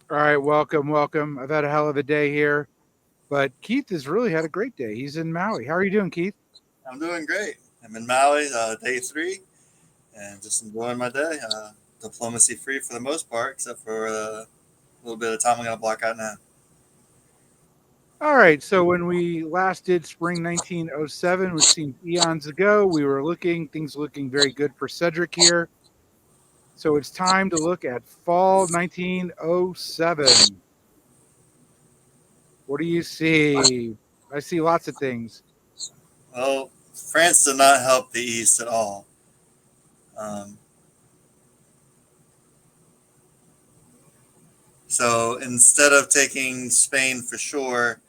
All right, welcome. I've had a hell of a day here, but Keith has really had a great day. He's in Maui. How are you doing, Keith? I'm doing great. I'm in Maui, day three, and just enjoying my day. Diplomacy free for the most part, except for a little bit of time I'm going to block out now. All right, so when we last did spring 1907, which seemed eons ago, we were things looking very good for Cedric here. So it's time to look at fall 1907. What do you see? I see lots of things. Well, France did not help the East at all. Um, so instead of taking Spain for sure,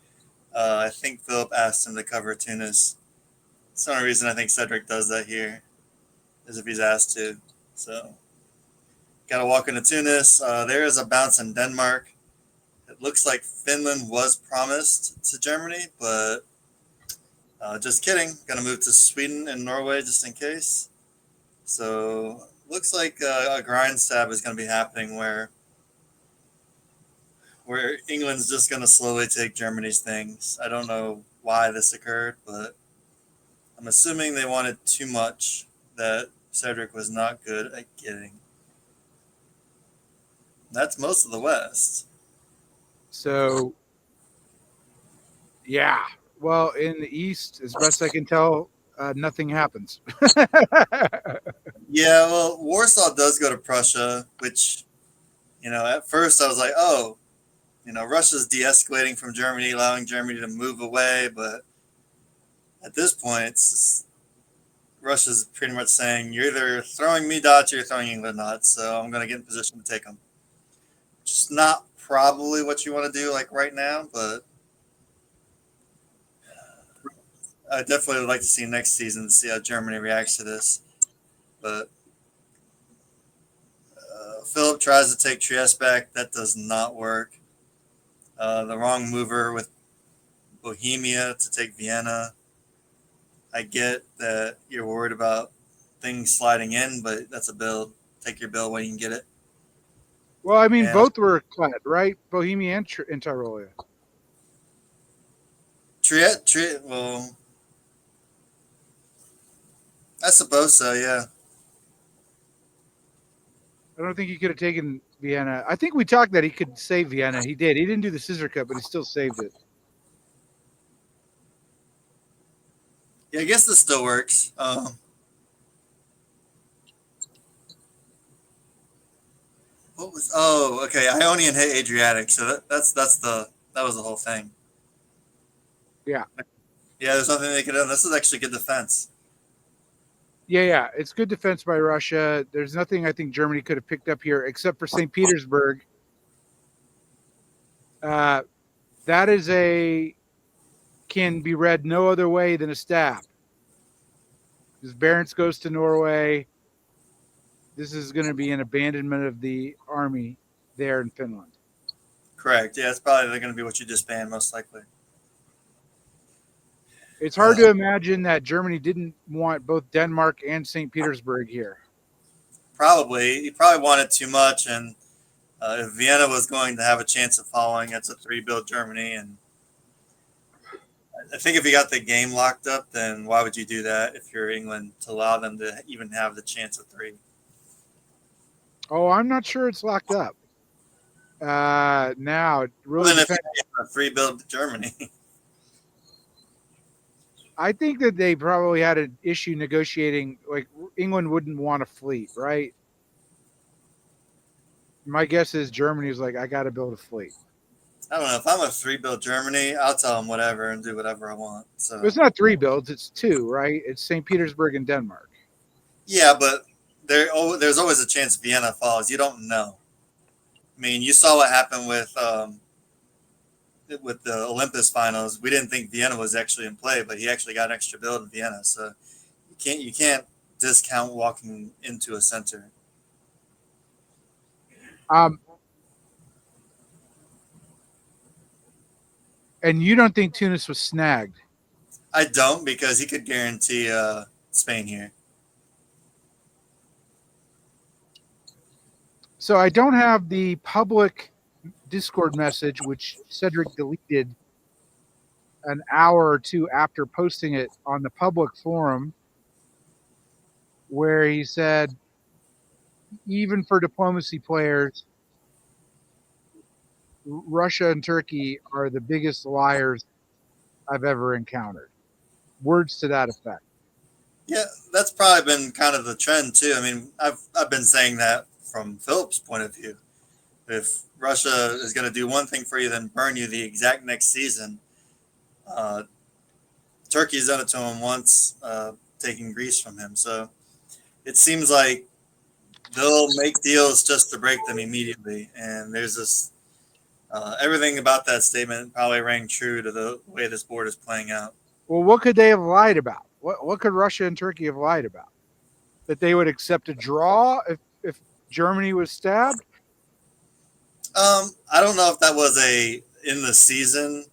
I think Philip asked him to cover Tunis. It's the only reason I think Cedric does that here, is if he's asked to. So, got to walk into Tunis. There is a bounce in Denmark. It looks like Finland was promised to Germany, but just kidding. Going to move to Sweden and Norway just in case. So, looks like a grind stab is going to be happening where England's just going to slowly take Germany's things. I don't know why this occurred, but I'm assuming they wanted too much that Cedric was not good at getting. That's most of the West. So, yeah. Well, in the East, as best I can tell, nothing happens. Yeah, well, Warsaw does go to Prussia, which, at first I was like, oh, Russia's de escalating from Germany, allowing Germany to move away. But at this point, it's just, Russia's pretty much saying, you're either throwing me dots or you're throwing England dots. So I'm going to get in position to take them. Just not probably what you want to do like right now, but I definitely would like to see next season to see how Germany reacts to this. But Philip tries to take Trieste back. That does not work. The wrong mover with Bohemia to take Vienna. I get that you're worried about things sliding in, but that's a build. Take your build when you can get it. Well, I mean, And both were clad, right? Bohemia and Tyrolia. Well, I suppose so, yeah. I don't think he could have taken Vienna. I think we talked that he could save Vienna. He did. He didn't do the scissor cut, but he still saved it. Yeah, I guess this still works. What was? Oh, okay. Ionian hit Adriatic, so that was the whole thing. Yeah. Yeah, there's nothing they could do. This is actually good defense. Yeah. It's good defense by Russia. There's nothing I think Germany could have picked up here except for St. Petersburg. That can be read no other way than a stab. Because Barents goes to Norway. This is going to be an abandonment of the army there in Finland. Correct. Yeah, it's probably going to be what you disband, most likely. It's hard to imagine that Germany didn't want both Denmark and St. Petersburg here. Probably. He probably wanted too much, and if Vienna was going to have a chance of following, it's a three-build Germany, and I think if you got the game locked up, then why would you do that if you're England to allow them to even have the chance of three? Oh, I'm not sure it's locked up. Now, it really Well, then depends. if you have a three-build Germany. I think that they probably had an issue negotiating. Like England wouldn't want a fleet, right? My guess is Germany was like, I got to build a fleet. I don't know. If I'm a three build Germany, I'll tell them whatever and do whatever I want. It's So not three builds; it's two, right? It's St. Petersburg and Denmark. yeah, but there's always a chance Vienna falls. You don't know. I mean, you saw what happened with the Olympus finals. We didn't think Vienna was actually in play, but he actually got an extra build in Vienna. So you can't discount walking into a center. Um, and you don't think Tunis was snagged? I don't because he could guarantee Spain here. So I don't have the public Discord message, which Cedric deleted an hour or two after posting it on the public forum, where he said, even for diplomacy players, Russia and Turkey are the biggest liars I've ever encountered. Words to that effect. Yeah, that's probably been kind of the trend too. I mean, I've been saying that from Philip's point of view. If Russia is going to do one thing for you, then burn you the exact next season. Uh, Turkey's done it to him once, taking Greece from him. So it seems like they'll make deals just to break them immediately. And there's this everything about that statement probably rang true to the way this board is playing out. Well, what could they have lied about? What could Russia and Turkey have lied about? That they would accept a draw if Germany was stabbed? I don't know if that was a in the season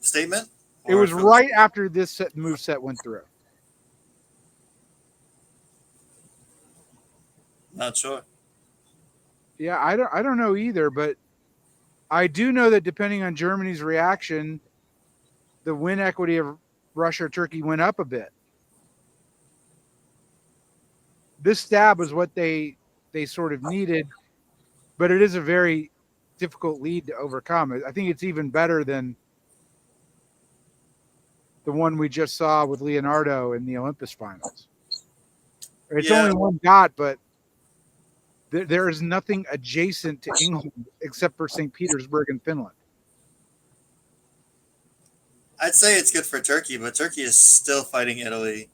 statement It or was if it was right after this move set went through. not sure. Yeah, I don't know either, but I do know that depending on Germany's reaction, the win equity of Russia or Turkey went up a bit. This stab was what they sort of needed, but it is a very difficult lead to overcome. I think it's even better than the one we just saw with Leonardo in the Olympus finals. It's Yeah, only one dot, but there is nothing adjacent to England except for St. Petersburg and Finland. I'd say it's good for Turkey, but Turkey is still fighting Italy.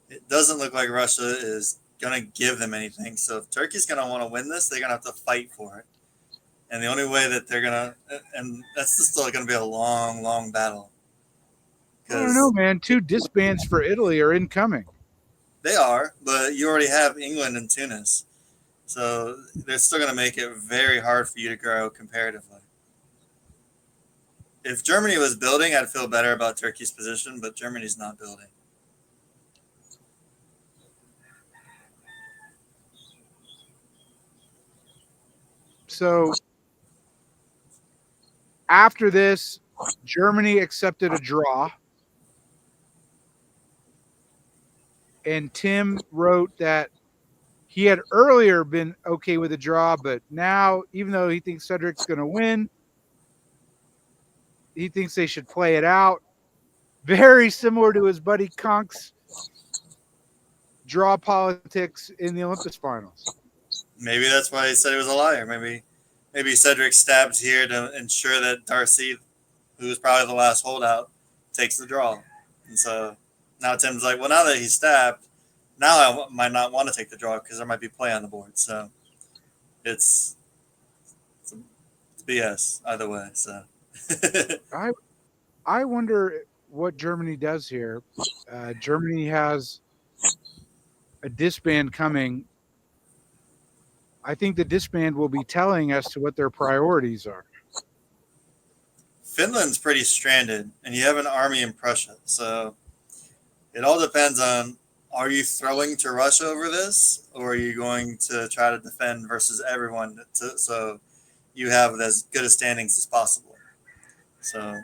It doesn't look like Russia is going to give them anything. So if Turkey's going to want to win this, they're going to have to fight for it. And the only way that they're going to, and that's still going to be a long, long battle. I don't know, Because man. Two disbands for Italy are incoming. they are, but you already have England and Tunis. So they're still going to make it very hard for you to grow comparatively. If Germany was building, I'd feel better about Turkey's position, but Germany's not building. So after this, Germany accepted a draw. And Tim wrote that he had earlier been okay with a draw, but now, even though he thinks Cedric's going to win, he thinks they should play it out. Very similar to his buddy Conk's draw politics in the Olympus finals. Maybe that's why he said he was a liar. Maybe Cedric stabs here to ensure that Darcy, who was probably the last holdout, takes the draw. And so now Tim's like, well, now that he's stabbed, now I might not want to take the draw because there might be play on the board. So it's it's BS either way. So I I wonder what Germany does here. Germany has a disband coming. I think the disband will be telling as to what their priorities are. Finland's pretty stranded, and you have an army in Prussia. So it all depends on, are you throwing to Russia over this, or are you going to try to defend versus everyone so you have as good a standings as possible. So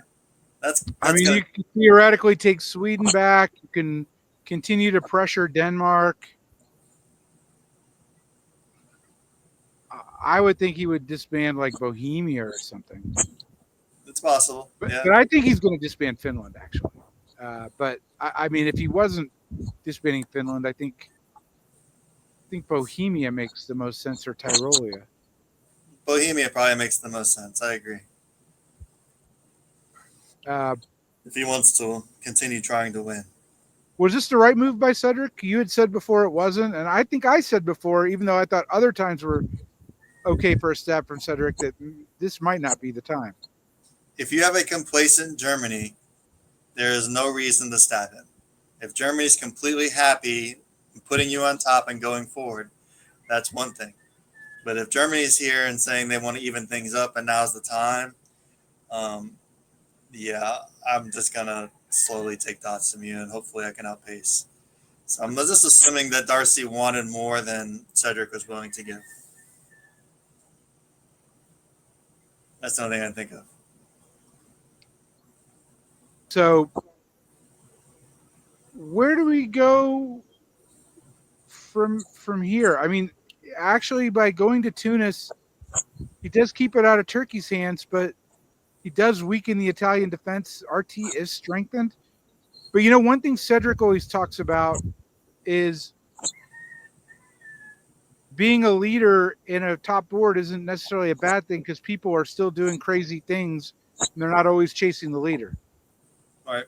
that's I that's mean, gonna you can theoretically take Sweden back. You can continue to pressure Denmark. I would think he would disband like Bohemia or something. it's possible. But Yeah, but I think he's going to disband Finland actually. But I mean, if he wasn't disbanding Finland, I think Bohemia makes the most sense or Tyrolia. Bohemia probably makes the most sense. I agree. Uh, if he wants to continue trying to win. was this the right move by Cedric? You had said before it wasn't, and I think I said before, even though I thought other times were okay for a stab from Cedric, that this might not be the time. If you have a complacent Germany, there is no reason to stab him. If Germany is completely happy putting you on top and going forward, that's one thing. But if Germany is here and saying they want to even things up and now's the time, um, yeah, I'm just gonna slowly take dots from you and hopefully I can outpace. So I'm just assuming that Darcy wanted more than Cedric was willing to give. That's the only thing I think of. So where do we go from here? I mean, actually, by going to Tunis, he does keep it out of Turkey's hands, but he does weaken the Italian defense. RT is strengthened. But you know, one thing Cedric always talks about is being a leader in a top board isn't necessarily a bad thing because people are still doing crazy things and they're not always chasing the leader. All right.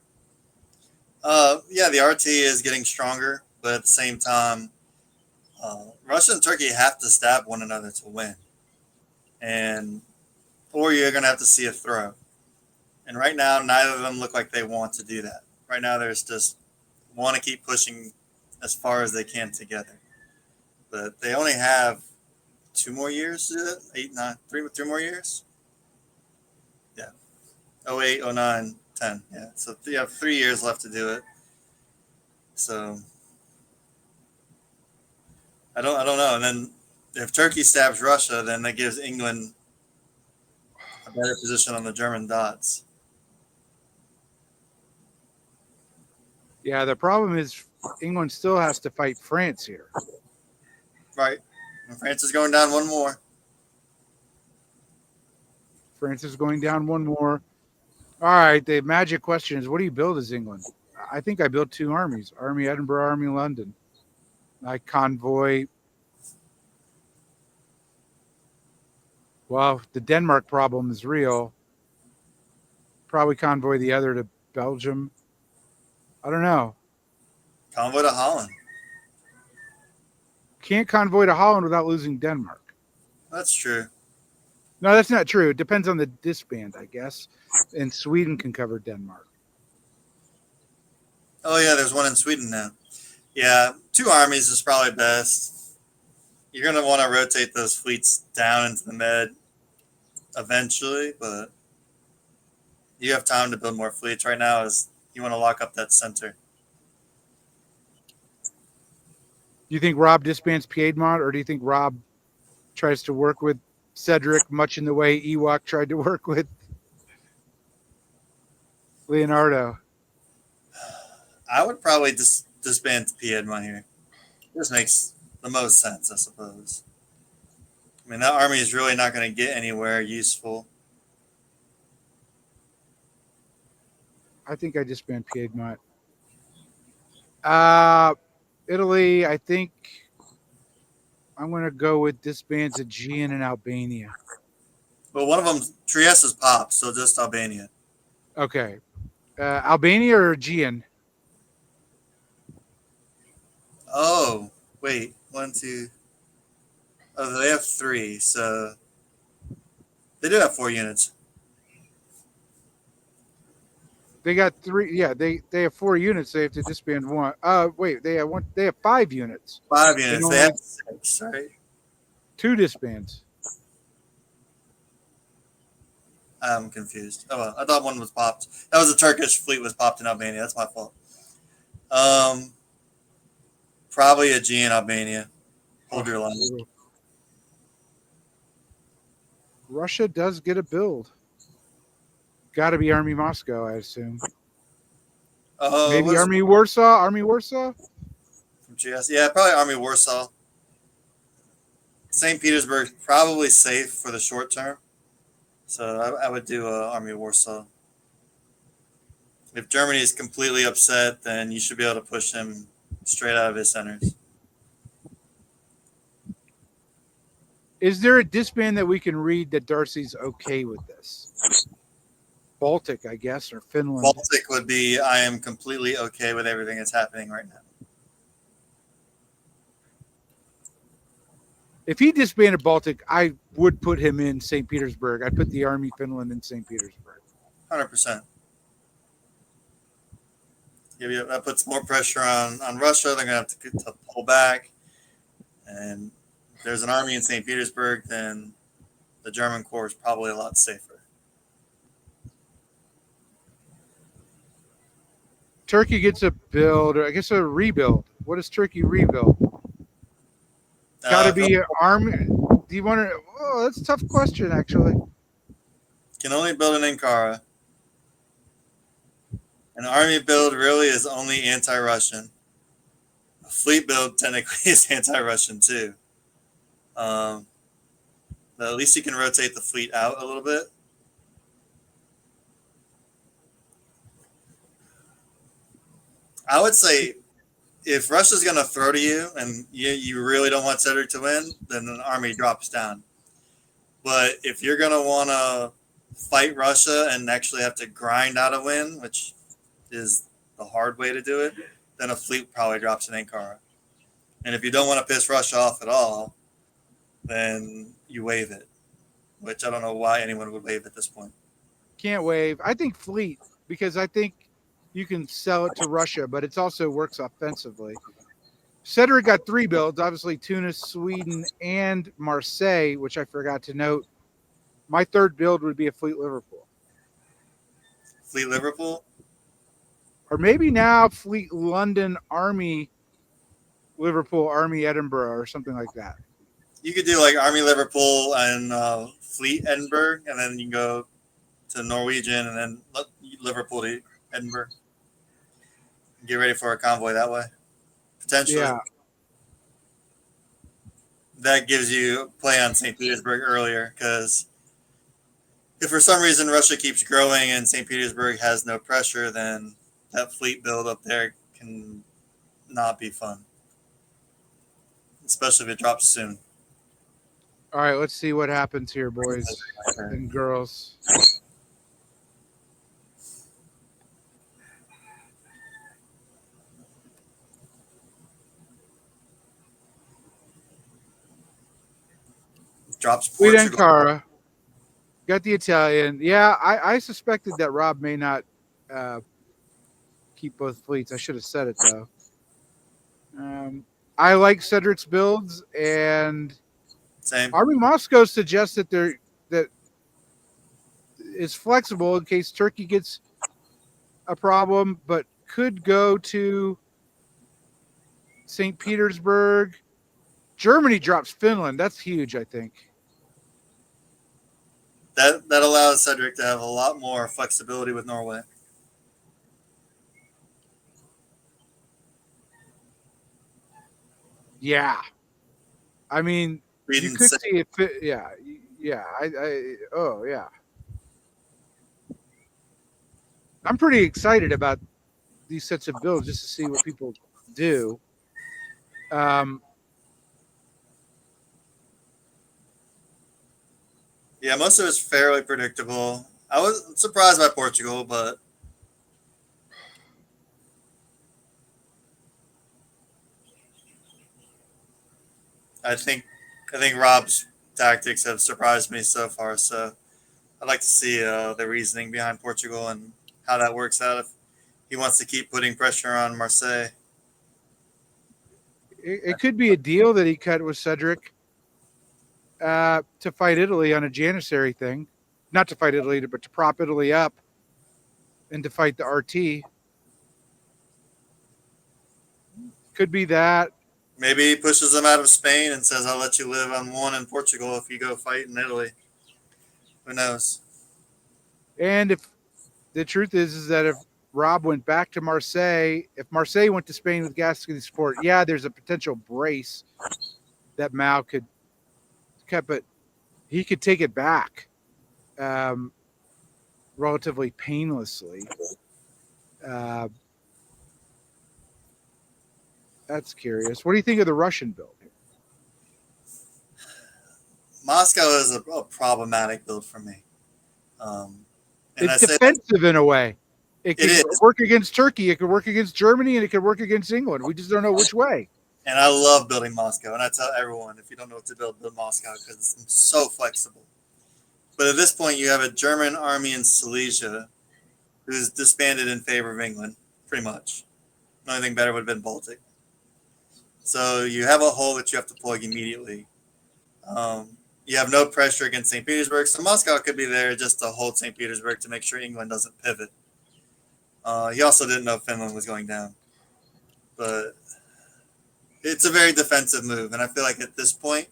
Yeah, the RT is getting stronger, but at the same time, Russia and Turkey have to stab one another to win, and or you're gonna have to see a throw. And right now, neither of them look like they want to do that. Right now, there's just want to keep pushing as far as they can together. But they only have 2 more years to do it. 8, 9, 3 more years. Yeah. 08, 09, 10. Yeah. So you have 3 years left to do it. So I don't know. And then if Turkey stabs Russia, then that gives England a better position on the German dots. Yeah, the problem is England still has to fight France here. Right. And France is going down one more. France is going down one more. All right, the magic question is what do you build as England? I think I built two armies Army Edinburgh, Army London. I convoy. Well, the Denmark problem is real. Probably convoy the other to Belgium. I don't know. Convoy to Holland. Can't convoy to Holland without losing Denmark. That's true. No, that's not true. It depends on the disband, I guess. And Sweden can cover Denmark. Oh, yeah, there's one in Sweden now. Yeah, two armies is probably best. You're going to want to rotate those fleets down into the Med eventually, but you have time to build more fleets. Right now is you want to lock up that center. Do you think Rob disbands Piedmont, or do you think Rob tries to work with Cedric much in the way Ewok tried to work with Leonardo? I would probably disband Piedmont here. This makes the most sense, I suppose. I mean, that army is really not going to get anywhere useful. I think I disband Piedmont. Uh, Italy, I think I'm going to go with disbands Aegean and Albania. But one of them, Trieste is popped, so just Albania. Okay. Albania or Aegean? Oh, wait. 1, 2. Oh, they have 3, so they do have 4 units. They got 3. Yeah, they have 4 units. They have to disband one. Wait, they have one. They have 5 units. 5 They units. don't They have have 6, right? 2 disbands. I'm confused. Oh, well, I thought one was popped. That was a Turkish fleet was popped in Albania. That's my fault. Um, Probably Aegean, Albania. Hold your line. Russia does get a build. Got to be Army Moscow, I assume. Maybe What's Army Warsaw. Army Warsaw. from GS? Yeah, probably Army Warsaw. St. Petersburg probably safe for the short term, so I would do Army Warsaw. If Germany is completely upset, then you should be able to push him straight out of his centers. Is there a disband that we can read that Darcy's okay with this? Baltic, I guess, or Finland. Baltic would be, I am completely okay with everything that's happening right now. If he disbanded Baltic, I would put him in St. Petersburg. I'd put the Army Finland in St. Petersburg. 100%. That puts more pressure on Russia. They're going to have to pull back. And if there's an army in St. Petersburg, then the German corps is probably a lot safer. Turkey gets a build, or I guess a rebuild. What does Turkey rebuild? Got to be an army. Do you want to? Oh, that's a tough question, actually. Can only build an Ankara. An army build really is only anti-Russian. A fleet build technically is anti-Russian too. But at least you can rotate the fleet out a little bit. I would say if Russia's going to throw to you and you really don't want Cedric to win, then an army drops down. But if you're going to want to fight Russia and actually have to grind out a win, which is the hard way to do it, then a fleet probably drops in Ankara. And if you don't want to piss Russia off at all, then you waive it, which I don't know why anyone would waive at this point. Can't waive. I think fleet, because I think you can sell it to Russia, but it also works offensively. Cedric got 3 builds, obviously Tunis, Sweden, and Marseille, which I forgot to note. My 3rd build would be a Fleet Liverpool. Fleet Liverpool? Or maybe now Fleet London, Army Liverpool, Army Edinburgh, or something like that. You could do like Army Liverpool and Fleet Edinburgh, and then you can go to Norwegian and then Liverpool to Edinburgh. Get ready for a convoy that way. Potentially. Yeah. That gives you play on St. Petersburg earlier, because if for some reason Russia keeps growing and St. Petersburg has no pressure, then that fleet build up there can not be fun, especially if it drops soon. All right, let's see what happens here, boys and girls. Drops Fleet Portugal. Ankara. Got the Italian. Yeah, I suspected that Rob may not keep both fleets. I should have said it, though. I like Cedric's builds, and Same. Army Moscow suggests that that is flexible in case Turkey gets a problem, but could go to St. Petersburg. Germany drops Finland. That's huge, I think. That allows Cedric to have a lot more flexibility with Norway. Yeah. I mean, you could see it. Yeah. Yeah. Oh, yeah. I'm pretty excited about these sets of builds just to see what people do. Yeah, most of it's fairly predictable. I was surprised by Portugal, but I think Rob's tactics have surprised me so far. So I'd like to see the reasoning behind Portugal and how that works out. If he wants to keep putting pressure on Marseille, it could be a deal that he cut with Cedric to fight Italy on a Janissary thing. Not to fight Italy, but to prop Italy up and to fight the RT. Could be that. maybe he pushes them out of Spain and says, "I'll let you live on 1 in Portugal if you go fight in Italy." Who knows? And if the truth is that if Rob went back to Marseille, if Marseille went to Spain with Gascony support, yeah, there's a potential brace that Mao could cut, but he could take it back relatively painlessly. That's curious. What do you think of the Russian build? Moscow is a problematic build for me. And And It's I say that defensive in a way. It it could is. work against Turkey. It could work against Germany, and it could work against England. We just don't know which way. And I love building Moscow. And I tell everyone, if you don't know what to build Moscow because it's so flexible. But at this point, you have a German army in Silesia who's disbanded in favor of England, pretty much. The only thing better would have been Baltic. So you have a hole that you have to plug immediately. You have no pressure against St. Petersburg, so Moscow could be there just to hold St. Petersburg to make sure England doesn't pivot. He also didn't know Finland was going down, but it's a very defensive move, and I feel like at this point,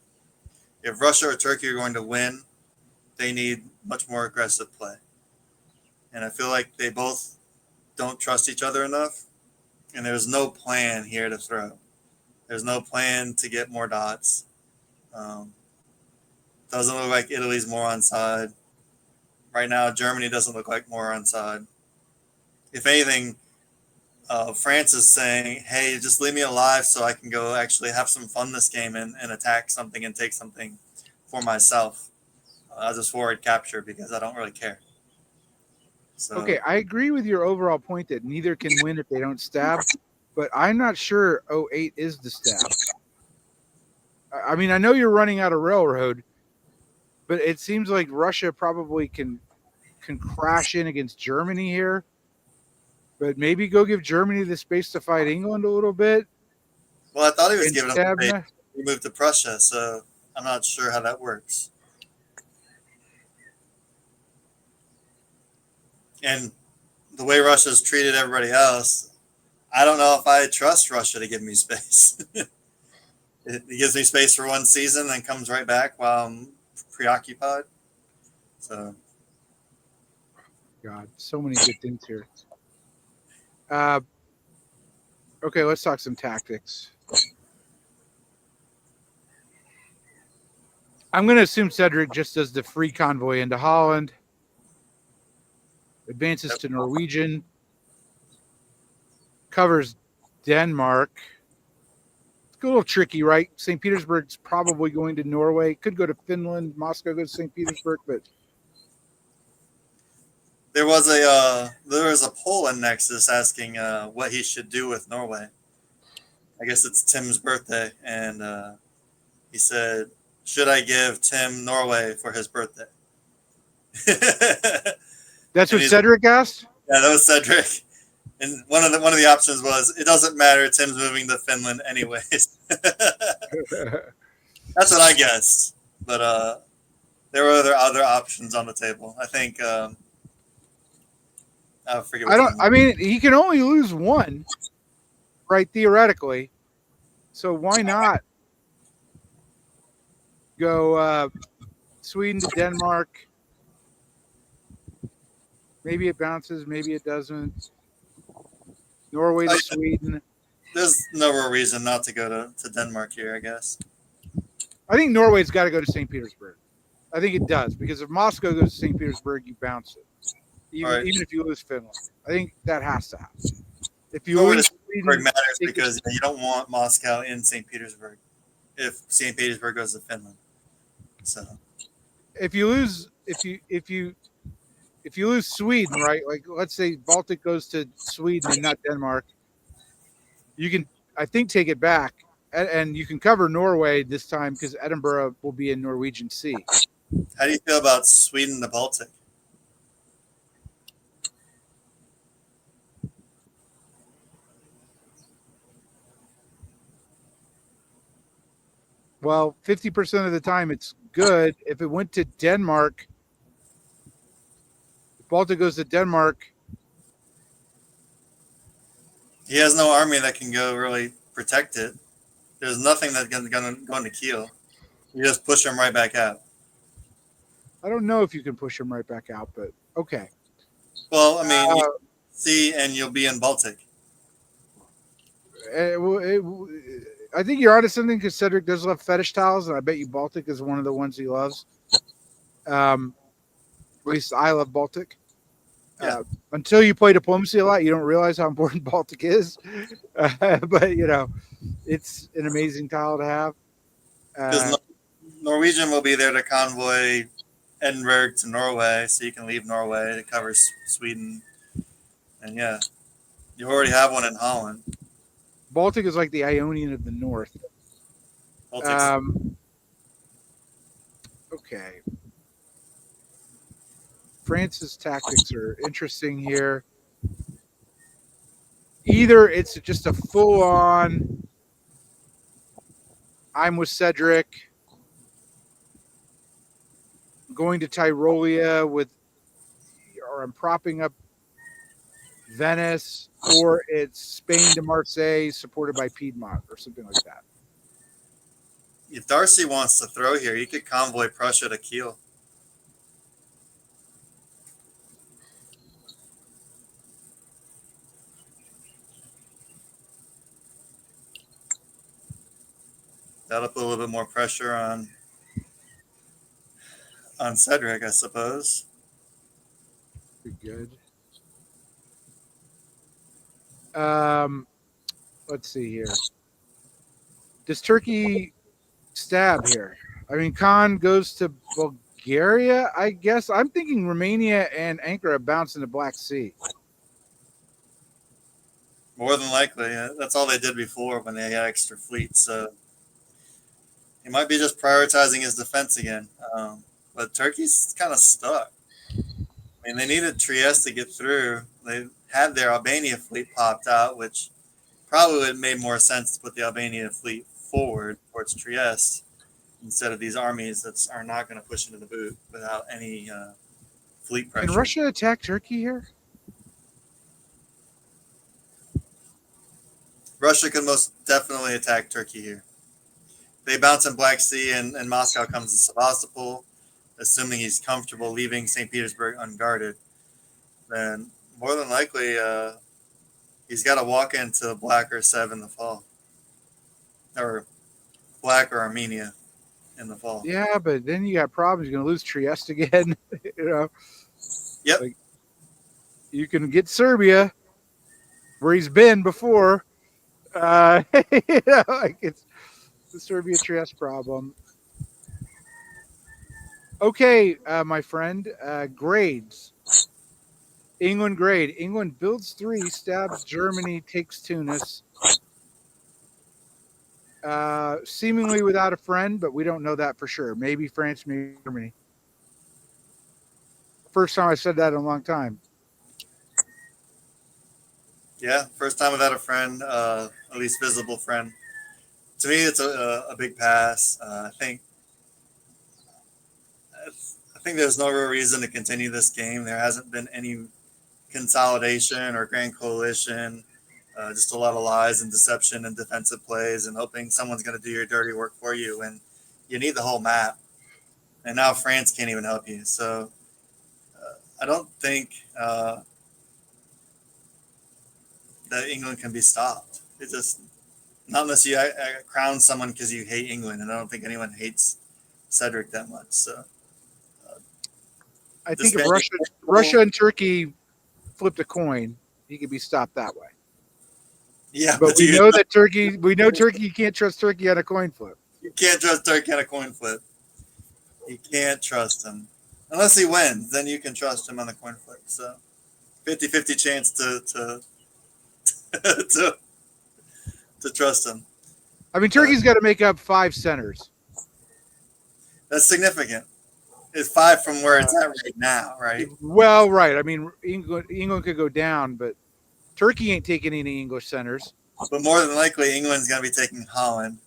if Russia or Turkey are going to win, they need much more aggressive play, and I feel like they both don't trust each other enough, and there's no plan here to throw. There's no plan to get more dots. Um, doesn't look like Italy's more on side. Right now, Germany doesn't look like more on side. If anything, France is saying, hey, just leave me alive so I can go actually have some fun this game and attack something and take something for myself. I'll just forward capture because I don't really care. So Okay, I agree with your overall point that neither can win if they don't stab, but I'm not sure '08 is the stab. I mean, I know you're running out of railroad, but it seems like Russia probably can crash in against Germany here. But maybe go give Germany the space to fight England a little bit well, I thought he was and giving up stab. the space. He moved to Prussia, so I'm not sure how that works. And the way Russia's treated everybody else, I don't know if I trust Russia to give me space. It gives me space for one season, then comes right back while I'm preoccupied. So God, so many good things here. Uh, okay, let's talk some tactics. I'm going to assume Cedric just does the free convoy into Holland, advances to Norwegian, covers Denmark. It's a little tricky, right? St. Petersburg's probably going to Norway. Could go to Finland. Moscow goes to St. Petersburg, but there was a poll in Nexus asking what he should do with Norway. I guess it's Tim's birthday, and he said, "Should I give Tim Norway for his birthday?" that's And what Cedric asked. yeah, that was Cedric. And one of the options was it doesn't matter. Tim's moving to Finland anyways. That's what I guessed, but there were other options on the table. I think I forget I which don't. one. I mean, he can only lose one, right? Theoretically, so why not go Sweden to Denmark? Maybe it bounces, maybe it doesn't. Norway to Sweden. There's no real reason not to go to Denmark here, I guess. I think Norway's got to go to St. Petersburg. I think it does because if Moscow goes to St. Petersburg, you bounce it. All right. Even if you lose Finland, I think that has to happen. If you Norway to lose St. Petersburg Sweden, matters because you don't want Moscow in St. Petersburg if St. Petersburg goes to Finland. So if you lose, if you lose Sweden, right? Like let's say Baltic goes to Sweden and not Denmark, you can, I think, take it back, and you can cover Norway this time because Edinburgh will be in Norwegian Sea. how do you feel about Sweden to Baltic? Well, 50% of the time it's good. If it went to Denmark, if Baltic goes to Denmark, He has no army that can go really protect it. There's nothing that's going to go into Kiel. You just push him right back out. I don't know if you can push him right back out, but okay. Well, I mean, you see, and you'll be in Baltic. I think you're onto something because Cedric does love fetish towels, and I bet you Baltic is one of the ones he loves. At least I love Baltic. Yeah. Until you play diplomacy a lot, you don't realize how important Baltic is. But you know, it's an amazing tile to have. Because Norwegian will be there to convoy Edinburgh to Norway, so you can leave Norway to cover Sweden. And yeah, you already have one in Holland. Baltic is like the Ionian of the North. Baltics. Um, okay. France's tactics are interesting here. Either it's just a full on, I'm with Cedric, going to Tyrolia with, or I'm propping up Venice, or it's Spain to Marseille supported by Piedmont or something like that. If Darcy wants to throw here, you could convoy Prussia to Kiel. That'll put a little bit more pressure on Cedric, I suppose. Be good. Um, let's see here. Does Turkey stab here? I mean, Khan goes to Bulgaria, I guess. I'm thinking Romania and Ankara bounce in the Black Sea. More than likely, that's all they did before when they had extra fleets. So he might be just prioritizing his defense again. But Turkey's kind of stuck. I mean, they needed Trieste to get through. They had their Albania fleet popped out, which probably would have made more sense to put the Albania fleet forward towards Trieste instead of these armies that are not going to push into the boot without any fleet Can pressure. Russia attack Turkey here? Russia could most definitely attack Turkey here. They bounce in Black Sea and Moscow comes to Sevastopol, assuming he's comfortable leaving St. Petersburg unguarded, then more than likely he's got to walk into Black or Sev in the fall, or Black or Armenia in the fall. Yeah, but then you got problems. You're going to lose Trieste again. you know, Yep. like you can get Serbia where he's been before. Like it's the Serbia Trieste problem. Okay, my friend, grades. England grade. England builds 3, stabs Germany, takes Tunis. Seemingly without a friend, but we don't know that for sure. Maybe France, maybe Germany. First time I said that in a long time. Yeah. First time without a friend, at least visible friend. To me, it's a big pass. I think there's no real reason to continue this game. There hasn't been any consolidation or grand coalition. Just a lot of lies and deception and defensive plays and hoping someone's going to do your dirty work for you. And you need the whole map. And now France can't even help you. So I don't think that England can be stopped. It just not unless you crown someone because you hate England, and I don't think anyone hates Cedric that much. So I think if disbanding. Russia and Turkey flipped a coin, he could be stopped that way. Yeah, But but you we know Turkey, you can't trust Turkey on a coin flip. you can't trust Turkey on a coin flip. You can't trust him unless he wins. Then you can trust him on the coin flip. So 50-50 chance to to, to trust him. I mean, But Turkey's got to make up 5 centers. that's significant. It's 5 from where it's Uh, at right now, right? Well, right. I mean, England could go down, but Turkey ain't taking any English centers. But more than likely, England's going to be taking Holland,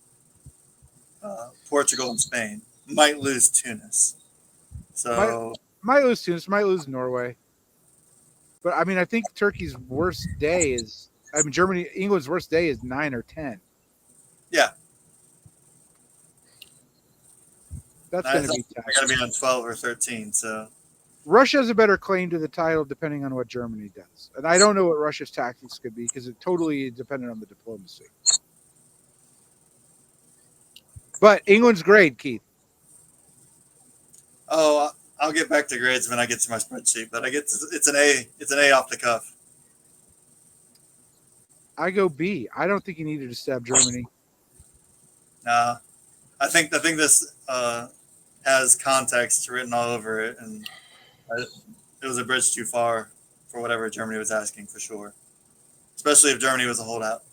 Portugal, and Spain. Might lose Tunis. Might So might lose Tunis, might lose Norway. But I mean, I think Turkey's worst day is. I mean, England's worst day is 9 or 10. yeah, That's I going to think be tough. they're going to be on 12 or 13. So Russia has a better claim to the title depending on what Germany does. And I don't know what Russia's tactics could be because it totally depended on the diplomacy. But England's great, Keith. oh, I'll get back to grades when I get to my spreadsheet. But it's an A. It's an A off the cuff. I go B. I don't think he needed to stab Germany. I think this has context written all over it, and it was a bridge too far for whatever Germany was asking for sure, especially if Germany was a holdout.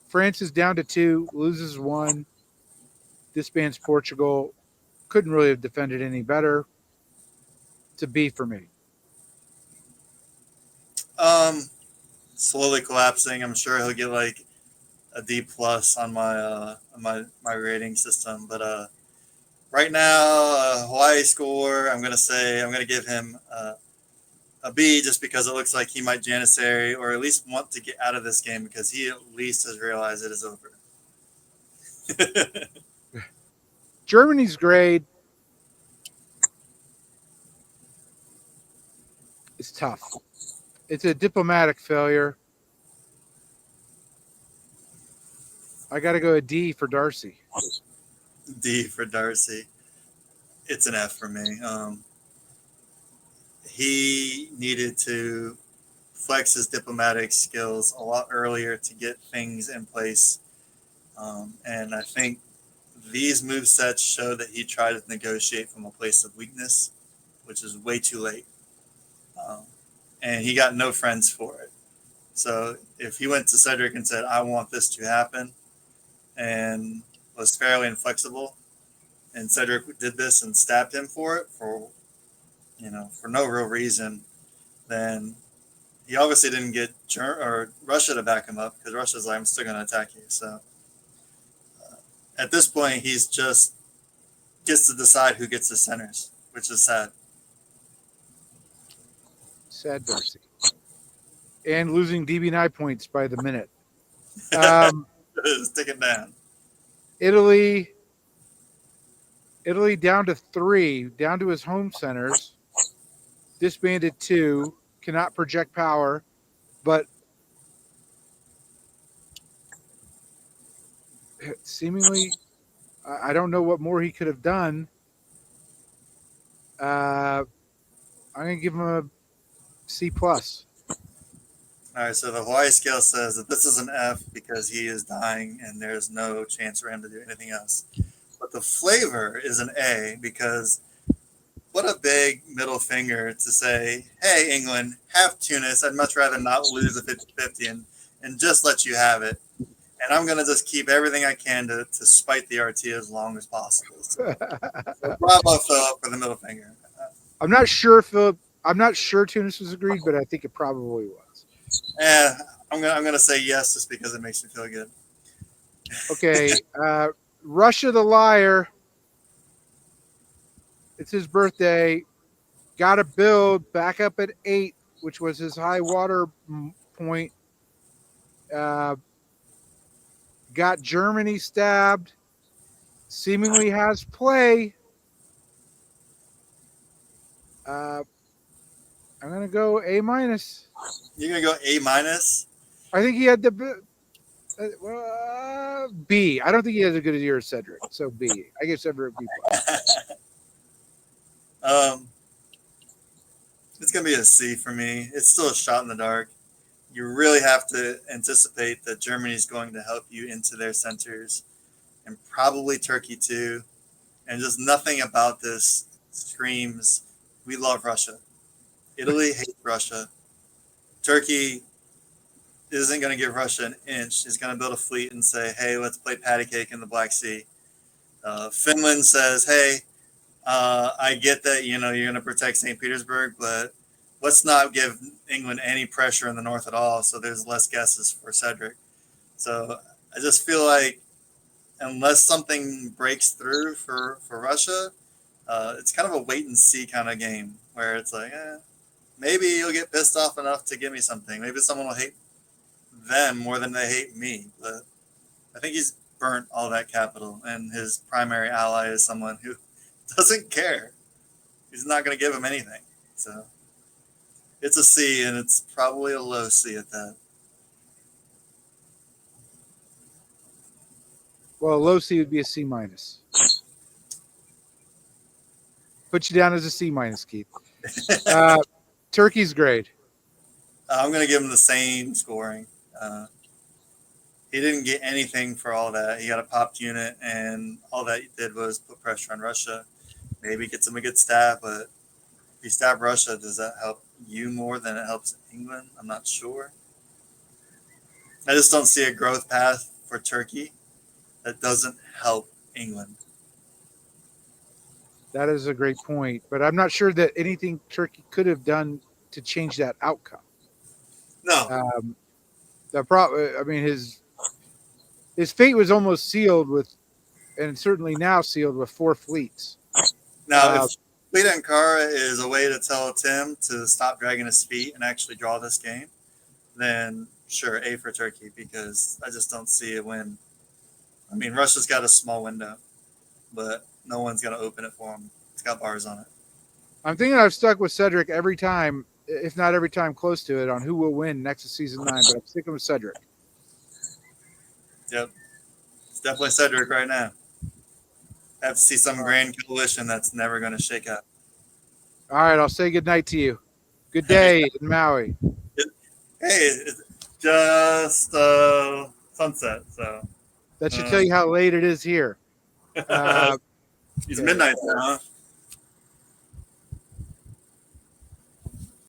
France is down to 2, loses 1, disbands Portugal. Couldn't really have defended any better. It's a B for me. Um, Slowly collapsing. I'm sure he'll get like a D plus on my rating system, but right now, Hawaii score. I'm gonna give him a B just because it looks like he might janissary or at least want to get out of this game because he at least has realized it is over. Germany's grade is tough. It's a diplomatic failure. I got to go a D for Darcy. D for Darcy. It's an F for me. He needed to flex his diplomatic skills a lot earlier to get things in place. And I think these move sets show that he tried to negotiate from a place of weakness, which is way too late. Um, and he got no friends for it. So if he went to Cedric and said, I want this to happen, and was fairly inflexible, and Cedric did this and stabbed him for it for no real reason, then he obviously didn't get or Russia to back him up because Russia's like, I'm still going to attack you. So at this point, he's just gets to decide who gets the centers, which is sad. Sad Darcy. And losing DB9 points by the minute. Um, Stick it down. Italy down to 3, down to his home centers. Disbanded 2, cannot project power, but seemingly, I don't know what more he could have done. I'm going to give him a C plus. All right, so the Hawaii scale says that this is an F because he is dying and there's no chance for him to do anything else. But the flavor is an A because what a big middle finger to say, hey, England, have Tunis. I'd much rather not lose a 50-50 and just let you have it. And I'm going to just keep everything I can to spite the RT as long as possible. So bravo, Philip, for the middle finger. I'm not sure, Philip. I'm not sure Tunis was agreed, but I think it probably was. I'm gonna say yes just because it makes me feel good. Okay, Russia the liar. It's his birthday. Got to build back up at 8, which was his high water point. Got Germany stabbed. Seemingly has play. I'm gonna go A minus. You're gonna go A minus. I think he had the B. I don't think he has a good year as Cedric. So B. I guess Cedric B plus. It's gonna be a C for me. It's still a shot in the dark. You really have to anticipate that Germany is going to help you into their centers, and probably Turkey too. And just nothing about this screams, "We love Russia." Italy hates Russia. Turkey isn't going to give Russia an inch. He's going to build a fleet and say, hey, let's play patty cake in the Black Sea. Finland says, hey, I get that, you're going to protect St. Petersburg, but let's not give England any pressure in the north at all, so there's less guesses for Cedric. So I just feel like unless something breaks through for Russia, it's kind of a wait and see kind of game where it's like, maybe you'll get pissed off enough to give me something. Maybe someone will hate them more than they hate me. But I think he's burnt all that capital, and his primary ally is someone who doesn't care. He's not going to give him anything. So it's a C, and it's probably a low C at that. Well, low C would be a C minus. Put you down as a C minus, Keith. Turkey's grade. I'm going to give him the same scoring. He didn't get anything for all that. He got a popped unit, and all that he did was put pressure on Russia. Maybe gets him a good stab, but if you stab Russia, does that help you more than it helps England? I'm not sure. I just don't see a growth path for Turkey that doesn't help England. That is a great point, but I'm not sure that anything Turkey could have done to change that outcome. No. Um, I mean, his fate was almost sealed with, and certainly now sealed with 4 fleets. Now, Uh, if Fleet Ankara is a way to tell Tim to stop dragging his feet and actually draw this game, then sure, A for Turkey, because I just don't see a win. I mean, Russia's got a small window, but no one's going to open it for them. It's got bars on it. I'm thinking I've stuck with Cedric every time, if not every time close to it, on who will win Nexus Season 9, but I'm sticking with Cedric. Yep. It's definitely Cedric right now. I have to see some grand coalition that's never going to shake up. All right, I'll say good night to you. Good day in Maui. Hey, it's just sunset, so That should tell you how late it is here. it's midnight now. Huh?